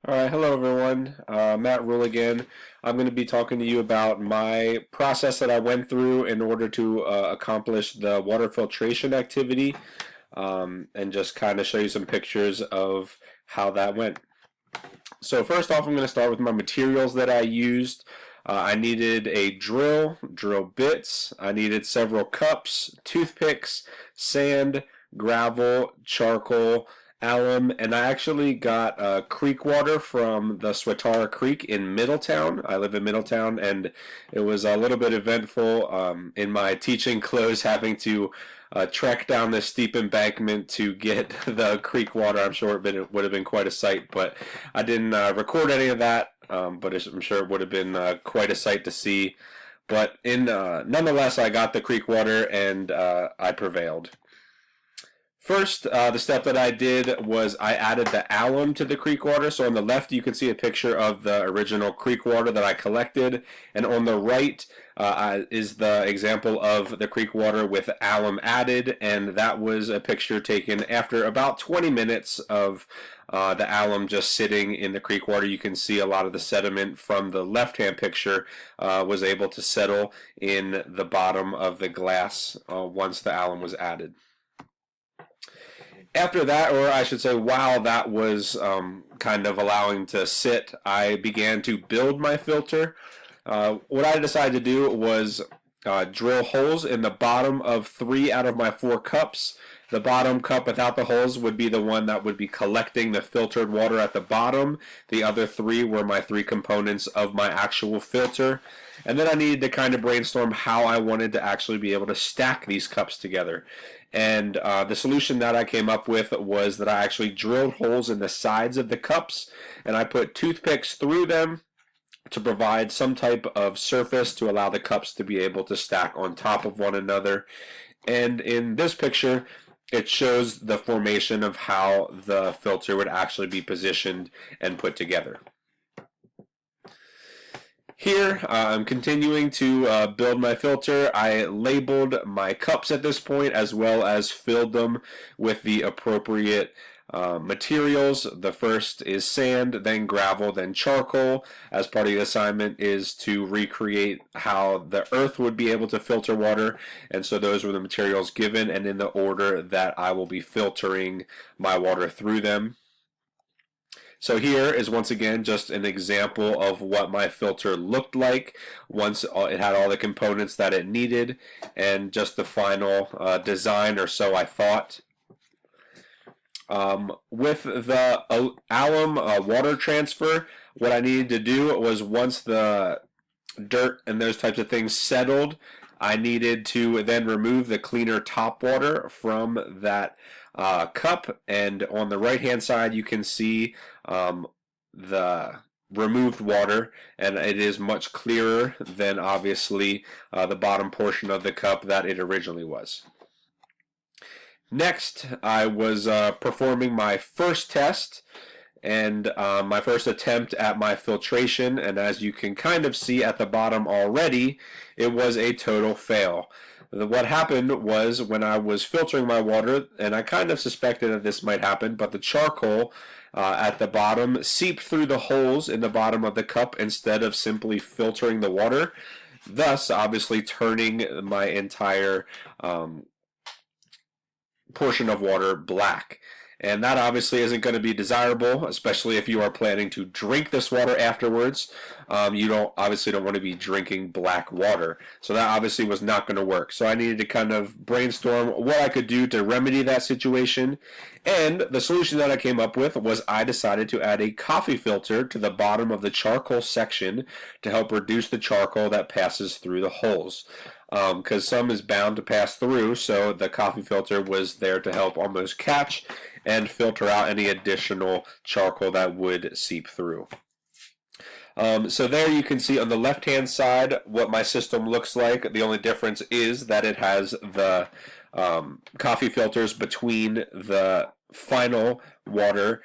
All right, hello everyone. Matt Rule again. I'm going to be talking to you about my process that I went through in order to accomplish the water filtration activity, and just kind of show you some pictures of how that went. So first off, I'm going to start with my materials that I used. I needed a drill bits. I needed several cups, toothpicks, sand, gravel, charcoal, alum, and I actually got creek water from the Swatara Creek in Middletown. I live in Middletown, and it was a little bit eventful in my teaching clothes having to trek down this steep embankment to get the creek water. I'm sure it would have been quite a sight, but I didn't record any of that. But I'm sure it would have been quite a sight to see. But nonetheless, I got the creek water and I prevailed. First, the step that I did was I added the alum to the creek water. So on the left, you can see a picture of the original creek water that I collected, and on the right is the example of the creek water with alum added, and that was a picture taken after about 20 minutes of the alum just sitting in the creek water. You can see a lot of the sediment from the left-hand picture was able to settle in the bottom of the glass once the alum was added. After that, or I should say, while that was kind of allowing to sit, I began to build my filter. What I decided to do was drill holes in the bottom of 3 out of my 4 cups. The bottom cup without the holes would be the one that would be collecting the filtered water at the bottom. The other 3 were my 3 components of my actual filter. And then I needed to kind of brainstorm how I wanted to actually be able to stack these cups together. And the solution that I came up with was that I actually drilled holes in the sides of the cups, and I put toothpicks through them to provide some type of surface to allow the cups to be able to stack on top of one another. And in this picture, it shows the formation of how the filter would actually be positioned and put together. Here, I'm continuing to build my filter. I labeled my cups at this point, as well as filled them with the appropriate materials. The first is sand, then gravel, then charcoal. As part of the assignment is to recreate how the earth would be able to filter water, and so those were the materials given and in the order that I will be filtering my water through them. So here is once again just an example of what my filter looked like once it had all the components that it needed, and just the final design, or so I thought. With the alum water transfer, what I needed to do was, once the dirt and those types of things settled, I needed to then remove the cleaner top water from that cup. And on the right hand side, you can see the removed water, and it is much clearer than obviously the bottom portion of the cup that it originally was. Next, I was performing my first test and my first attempt at my filtration, and as you can kind of see at the bottom already, it was a total fail. What happened was, when I was filtering my water, and I kind of suspected that this might happen, but the charcoal at the bottom seeped through the holes in the bottom of the cup instead of simply filtering the water, thus obviously turning my entire portion of water black. And that obviously isn't going to be desirable, especially if you are planning to drink this water afterwards. You obviously don't want to be drinking black water. So that obviously was not going to work. So I needed to kind of brainstorm what I could do to remedy that situation. And the solution that I came up with was, I decided to add a coffee filter to the bottom of the charcoal section to help reduce the charcoal that passes through the holes. Because some is bound to pass through, so the coffee filter was there to help almost catch and filter out any additional charcoal that would seep through. So there you can see on the left hand side what my system looks like. The only difference is that it has the coffee filters between the final water,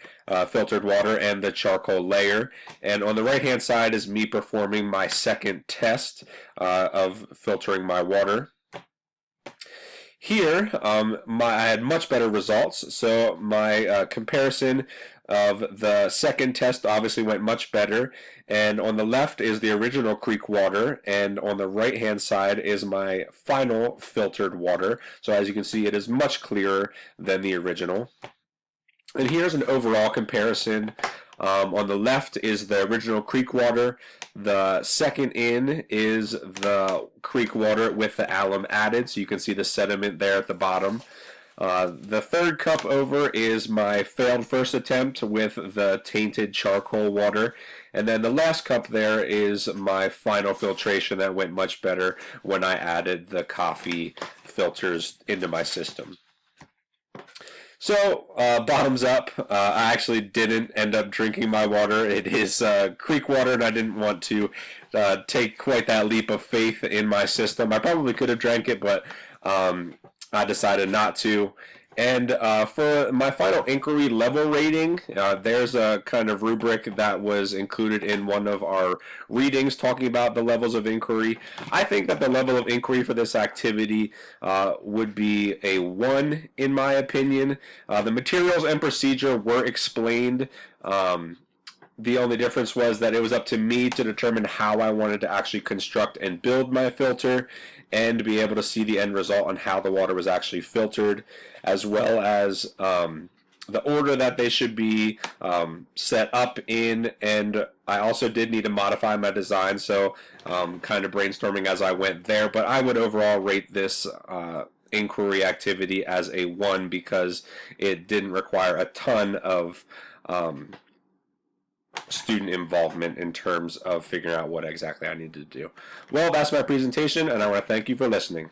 filtered water, and the charcoal layer. And on the right hand side is me performing my second test of filtering my water. Here, I had much better results. So my comparison of the second test obviously went much better. And on the left is the original creek water, and on the right-hand side is my final filtered water. So as you can see, it is much clearer than the original. And here's an overall comparison. On the left is the original creek water. The second in is the creek water with the alum added, so you can see the sediment there at the bottom. The third cup over is my failed first attempt with the tainted charcoal water. And then the last cup there is my final filtration that went much better when I added the coffee filters into my system. So, bottoms up, I actually didn't end up drinking my water. It is creek water, and I didn't want to take quite that leap of faith in my system. I probably could have drank it, but I decided not to. And for my final inquiry level rating, there's a kind of rubric that was included in one of our readings talking about the levels of inquiry. I think that the level of inquiry for this activity would be a 1, in my opinion. The materials and procedure were explained. The only difference was that it was up to me to determine how I wanted to actually construct and build my filter and be able to see the end result on how the water was actually filtered, as well as the order that they should be set up in. And I also did need to modify my design, so kind of brainstorming as I went there. But I would overall rate this inquiry activity as a 1 because it didn't require a ton of student involvement in terms of figuring out what exactly I needed to do. Well, that's my presentation, and I want to thank you for listening.